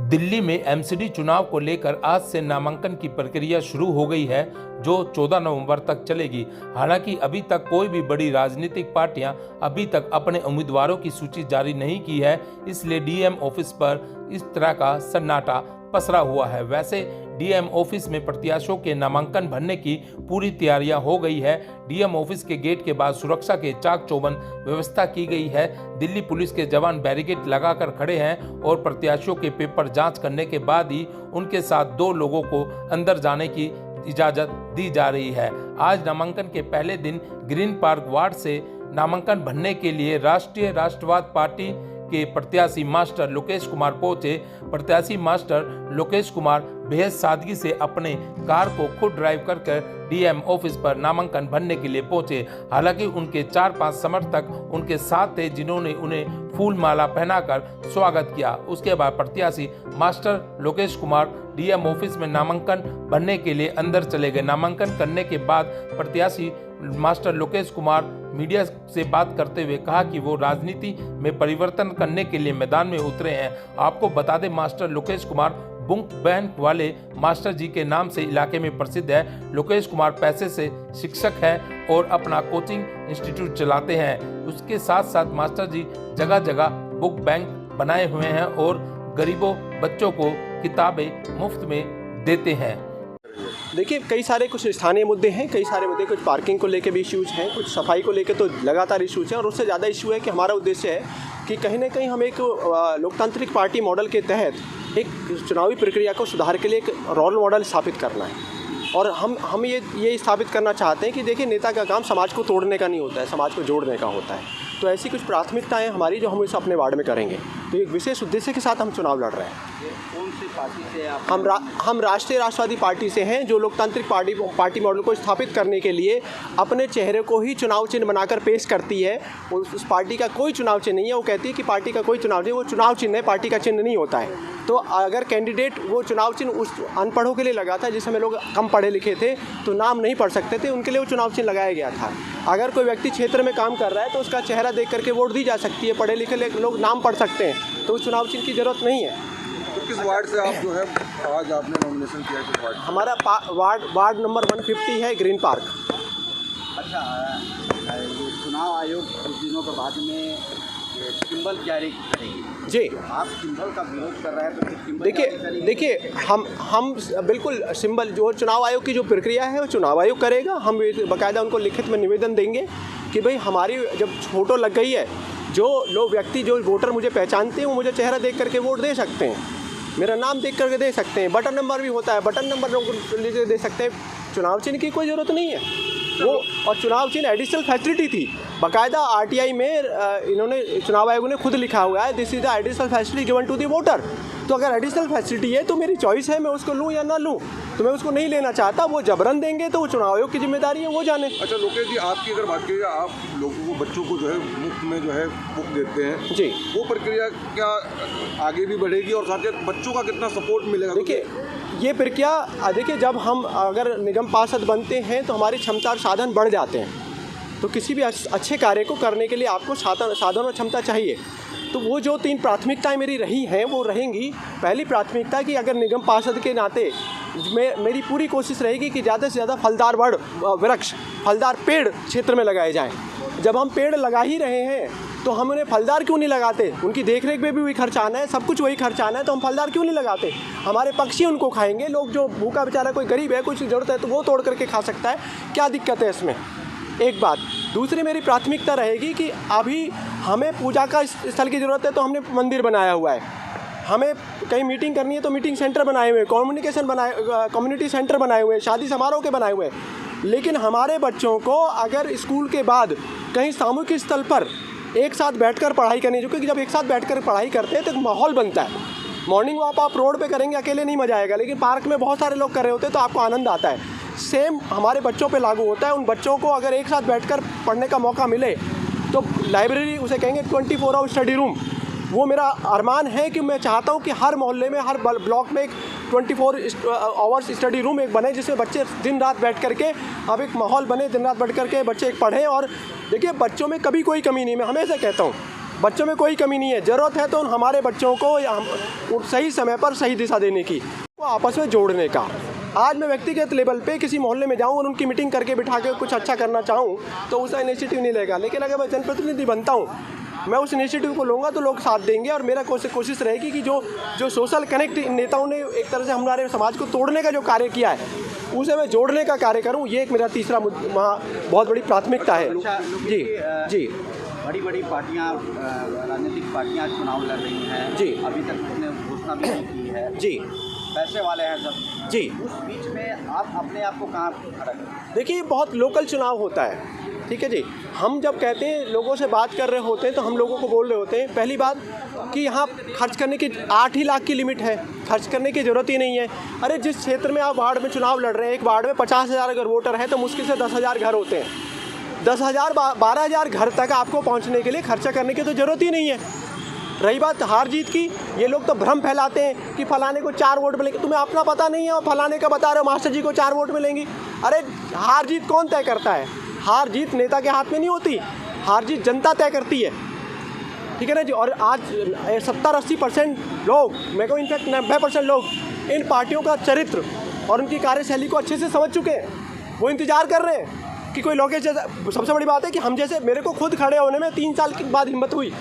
दिल्ली में एमसीडी चुनाव को लेकर आज से नामांकन की प्रक्रिया शुरू हो गई है, जो 14 नवंबर तक चलेगी। हालांकि अभी तक कोई भी बड़ी राजनीतिक पार्टियां अभी तक अपने उम्मीदवारों की सूची जारी नहीं की है, इसलिए डीएम ऑफिस पर इस तरह का सन्नाटा पसरा हुआ है। वैसे डीएम ऑफिस में प्रत्याशियों के नामांकन भरने की पूरी तैयारियां हो गई है। डीएम ऑफिस के गेट के बाद सुरक्षा के चाक चौबंद व्यवस्था की गई है। दिल्ली पुलिस के जवान बैरिकेड लगाकर खड़े हैं और प्रत्याशियों के पेपर जांच करने के बाद ही उनके साथ 2 लोगों को अंदर जाने की इजाजत दी जा रही है। आज नामांकन के पहले दिन ग्रीन पार्क वार्ड से नामांकन भरने के लिए राष्ट्रीय राष्ट्रवाद पार्टी के प्रत्याशी मास्टर लोकेश कुमार पहुंचे। प्रत्याशी मास्टर लोकेश कुमार बेहद सादगी से अपने कार को खुद ड्राइव कर डीएम ऑफिस पर नामांकन भरने के लिए पहुंचे। हालांकि उनके 4-5 समर्थक उनके साथ थे, जिन्होंने उन्हें फूल माला पहनाकर स्वागत किया। उसके बाद प्रत्याशी master Lokesh Kumar DM office में नामांकन भरने के लिए अंदर चले गए। नामांकन करने के बाद प्रत्याशी मास्टर लोकेश कुमार मीडिया से बात करते हुए कहा कि वो राजनीति में परिवर्तन करने के लिए मैदान में उतरे हैं। आपको बता दें, master Lokesh Kumar book bank वाले मास्टर जी के नाम से इलाके में प्रसिद्ध है। लोकेश कुमार पैसे से शिक्षक हैं और अपना कोचिंग इंस्टीट्यूट चलाते हैं। उसके साथ साथ मास्टर जी जगह जगह बुक बैंक बनाए हुए हैं और गरीबों बच्चों को किताबें मुफ्त में देते हैं। देखिए, कई सारे कुछ स्थानीय मुद्दे हैं, कई सारे मुद्दे, कुछ पार्किंग को लेके भी इश्यूज हैं, कुछ सफाई को लेके तो लगातार इश्यूज हैं, और उससे ज़्यादा इशू है कि हमारा उद्देश्य है कि कहीं ना कहीं हम एक लोकतांत्रिक पार्टी मॉडल के तहत एक चुनावी प्रक्रिया को सुधार के लिए एक रोल मॉडल स्थापित करना है। और हम ये स्थापित करना चाहते हैं कि देखिए, नेता का काम समाज को तोड़ने का नहीं होता है, समाज को जोड़ने का होता है। तो ऐसी कुछ प्राथमिकताएं हमारी जो हम इस अपने वार्ड में करेंगे। तो एक विशेष उद्देश्य के साथ हम चुनाव लड़ रहे हैं। कौन सी पार्टी से आप? हम राष्ट्रीय राष्ट्रवादी पार्टी से हैं, जो लोकतांत्रिक पार्टी मॉडल को स्थापित करने के लिए अपने चेहरे को ही चुनाव चिन्ह बनाकर पेश करती है। उस पार्टी का कोई चुनाव चिन्ह नहीं है। वो कहती है कि पार्टी का कोई चुनाव नहीं, वो चुनाव चिन्ह है, पार्टी का चिन्ह नहीं होता है। तो अगर कैंडिडेट वो चुनाव चिन्ह उस अनपढ़ों के लिए लगाता है, जिस समय लोग कम पढ़े लिखे थे तो नाम नहीं पढ़ सकते थे, उनके लिए वो चुनाव चिन्ह लगाया गया था। अगर कोई व्यक्ति क्षेत्र में काम कर रहा है तो उसका चेहरा देख करके वोट दी जा सकती है। पढ़े लिखे लोग नाम पढ़ सकते हैं, तो उस चुनाव चिन्ह की ज़रूरत नहीं है। तो किस वार्ड से आप जो है आज आपने नॉमिनेशन किया? किस वार्ड? हमारा वार्ड नंबर 150 है, ग्रीन पार्क। अच्छा, ये चुनाव आयोग कुछ दिनों के बाद में सिंबल जारी करेगी जी। आप सिंबल का विरोध कर रहे हैं, तो सिंबल देखिए हम बिल्कुल सिंबल, जो चुनाव आयोग की जो प्रक्रिया है वो चुनाव आयोग करेगा। हम बाकायदा उनको लिखित में निवेदन देंगे कि भाई हमारी जब फोटो लग गई है, जो लोग व्यक्ति, जो वोटर मुझे पहचानते हैं, वो मुझे चेहरा देख करके वोट दे सकते हैं, मेरा नाम देख करके दे सकते हैं। बटन नंबर भी होता है, बटन नंबर लोग दे सकते हैं। चुनाव चिन्ह की कोई ज़रूरत नहीं है वो। और चुनाव चिन्ह एडिशनल फैसिलिटी थी, बाकायदा आरटीआई में इन्होंने, चुनाव आयोग ने खुद लिखा हुआ है, this is the additional facility given to the voter. तो अगर एडिशनल फैसिलिटी है तो मेरी चॉइस है, मैं उसको लूँ या ना लूँ। तो मैं उसको नहीं लेना चाहता, वो जबरन देंगे तो वो चुनाव आयोग की जिम्मेदारी है, वो जाने। अच्छा लोकेश जी, आपकी अगर बात करिए, आप लोगों को, बच्चों को जो है मुफ्त में जो है बुक देते हैं जी, वो प्रक्रिया क्या आगे भी बढ़ेगी और साथ ही बच्चों का कितना सपोर्ट मिलेगा? देखिए, ये प्रक्रिया, देखिए, जब हम अगर निगम पार्षद बनते हैं तो हमारी क्षमता और साधन बढ़ जाते हैं। तो किसी भी अच्छे कार्य को करने के लिए आपको साधन और क्षमता चाहिए। तो वो जो 3 प्राथमिकताएं मेरी रही हैं वो रहेंगी। पहली प्राथमिकता कि अगर निगम पार्षद के नाते मेरी पूरी कोशिश रहेगी कि ज़्यादा से ज़्यादा फलदार वृक्ष, फलदार पेड़ क्षेत्र में लगाए जाएं। जब हम पेड़ लगा ही रहे हैं तो हम उन्हें फलदार क्यों नहीं लगाते? उनकी देखरेख में भी वही खर्च आना है, सब कुछ वही खर्च आना है, तो हम फलदार क्यों नहीं लगाते? हमारे पक्षी उनको खाएंगे, लोग जो भूखा बेचारा कोई गरीब है, कुछ ज़रूरत है तो वो तोड़ करके खा सकता है, क्या दिक्कत है इसमें? एक बात। दूसरी मेरी प्राथमिकता रहेगी कि अभी हमें पूजा का स्थल की ज़रूरत है तो हमने मंदिर बनाया हुआ है, हमें कहीं मीटिंग करनी है तो मीटिंग सेंटर बनाए हुए, कम्युनिटी सेंटर बनाए हुए, शादी समारोह के बनाए हुए। लेकिन हमारे बच्चों को अगर स्कूल के बाद कहीं सामूहिक स्थल पर एक साथ बैठकर पढ़ाई करनी, क्योंकि जब एक साथ बैठकर पढ़ाई करते हैं तो एक माहौल बनता है। मॉर्निंग वॉक आप रोड पे करेंगे, अकेले नहीं मजा आएगा, लेकिन पार्क में बहुत सारे लोग कर रहे होते हैं तो आपको आनंद आता है। सेम हमारे बच्चों पे लागू होता है। उन बच्चों को अगर एक साथ बैठकर पढ़ने का मौका मिले तो लाइब्रेरी, उसे कहेंगे 24 आवर स्टडी रूम, वो मेरा अरमान है कि मैं चाहता हूँ कि हर मोहल्ले में, हर ब्लॉक में एक 24 आवर्स स्टडी रूम एक बने, जिसमें बच्चे दिन रात बैठ करके, अब एक माहौल बने, दिन रात बैठ करके बच्चे पढ़ें। और देखिए, बच्चों में कभी कोई कमी नहीं, मैं हमेशा कहता हूँ बच्चों में कोई कमी नहीं है। ज़रूरत है तो हमारे बच्चों को सही समय पर सही दिशा देने की, वो आपस में जोड़ने का। आज मैं व्यक्तिगत लेवल पे किसी मोहल्ले में जाऊं और उनकी मीटिंग करके बिठा के कुछ अच्छा करना चाहूं तो उसका इनिशिएटिव नहीं लेगा, लेकिन अगर मैं जनप्रतिनिधि बनता हूं, मैं उस इनिशिएटिव को लूँगा तो लोग साथ देंगे। और मेरा कोशिश रहेगी कि जो सोशल कनेक्ट नेताओं ने एक तरह से हमारे समाज को तोड़ने का जो कार्य किया है उसे मैं जोड़ने का कार्य करूँ, ये एक मेरा तीसरा बहुत बड़ी प्राथमिकता है। जी जी, बड़ी बड़ी पार्टियां, राजनीतिक पार्टियां चुनाव लड़ रही हैं जी, अभी तक उन्होंने घोषणा भी नहीं की है जी, पैसे वाले हैं सब जी। उस बीच में आप अपने आप को कहाँ खड़ा करें? देखिए, बहुत लोकल चुनाव होता है, ठीक है जी। हम जब कहते हैं लोगों से बात कर रहे होते हैं तो हम लोगों को बोल रहे होते हैं पहली बात कि यहाँ खर्च करने की 8 ही लाख की लिमिट है, खर्च करने की ज़रूरत ही नहीं है। अरे जिस क्षेत्र में आप वार्ड में चुनाव लड़ रहे हैं, एक वार्ड में 50,000 अगर वोटर है तो मुश्किल से 10,000 घर होते हैं। 10,000 12,000 घर तक आपको पहुँचने के लिए खर्चा करने की तो ज़रूरत ही नहीं है। रही बात हार जीत की, ये लोग तो भ्रम फैलाते हैं कि फलाने को 4 वोट मिलेंगे। तुम्हें अपना पता नहीं है और फलाने का बता रहे हो मास्टर जी को 4 वोट मिलेंगी। अरे हार जीत कौन तय करता है? हार जीत नेता के हाथ में नहीं होती, हार जीत जनता तय करती है, ठीक है ना जी। और आज 70-80% लोग, मैं कहूँ इनफैक्ट 90% लोग इन पार्टियों का चरित्र और उनकी कार्यशैली को अच्छे से समझ चुके हैं। वो इंतज़ार कर रहे हैं कि कोई लोकेश जैसा। सबसे बड़ी बात है कि हम जैसे, मेरे को खुद खड़े होने में 3 साल के बाद हिम्मत हुई।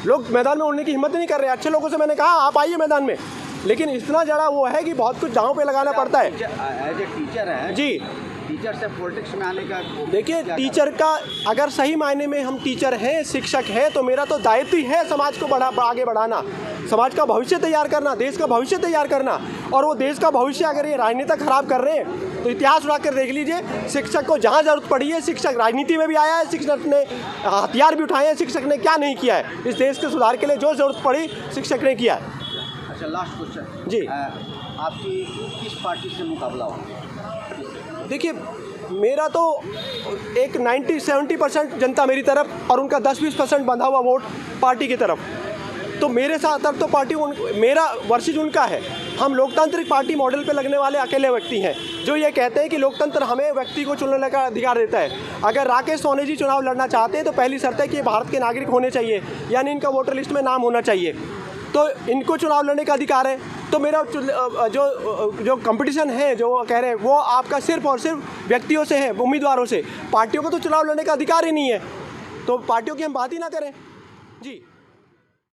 लोग मैदान में उड़ने की हिम्मत नहीं कर रहे। अच्छे लोगों से मैंने कहा आप आइए मैदान में, लेकिन इतना ज़्यादा वो है कि बहुत कुछ दांव पे लगाना पड़ता है। एज ए टीचर है जी, टीचर से पॉलिटिक्स में आने का, देखिए टीचर का अगर सही मायने में हम टीचर हैं, शिक्षक हैं, तो मेरा तो दायित्व ही है समाज को आगे बढ़ाना, समाज का भविष्य तैयार करना, देश का भविष्य तैयार करना। और वो देश का भविष्य अगर ये राजनेता खराब कर रहे हैं तो इतिहास उड़ा कर देख लीजिए, शिक्षक को जहाँ ज़रूरत पड़ी है, शिक्षक राजनीति में भी आया है, शिक्षक ने हथियार भी उठाए हैं, शिक्षक ने क्या नहीं किया है इस देश के सुधार के लिए, जो ज़रूरत पड़ी शिक्षक ने किया है। अच्छा, लास्ट क्वेश्चन जी, आपकी किस पार्टी से मुकाबला हो? देखिए, मेरा तो एक 90-70% जनता मेरी तरफ और उनका 10-20% बंधा हुआ वोट पार्टी की तरफ। तो मेरे साथ अब तो पार्टी मेरा वर्सेस उनका है। हम लोकतांत्रिक पार्टी मॉडल पे लगने वाले अकेले व्यक्ति हैं जो ये कहते हैं कि लोकतंत्र हमें व्यक्ति को चुनने का अधिकार देता है। अगर राकेश सोनी जी चुनाव लड़ना चाहते हैं तो पहली शर्त है कि ये भारत के नागरिक होने चाहिए, यानी इनका वोटर लिस्ट में नाम होना चाहिए, तो इनको चुनाव लड़ने का अधिकार है। तो मेरा जो कंपटीशन है, जो कह रहे हैं, वो आपका सिर्फ और सिर्फ व्यक्तियों से है, उम्मीदवारों से। पार्टियों को तो चुनाव लड़ने का अधिकार ही नहीं है, तो पार्टियों की हम बात ही ना करें। जी।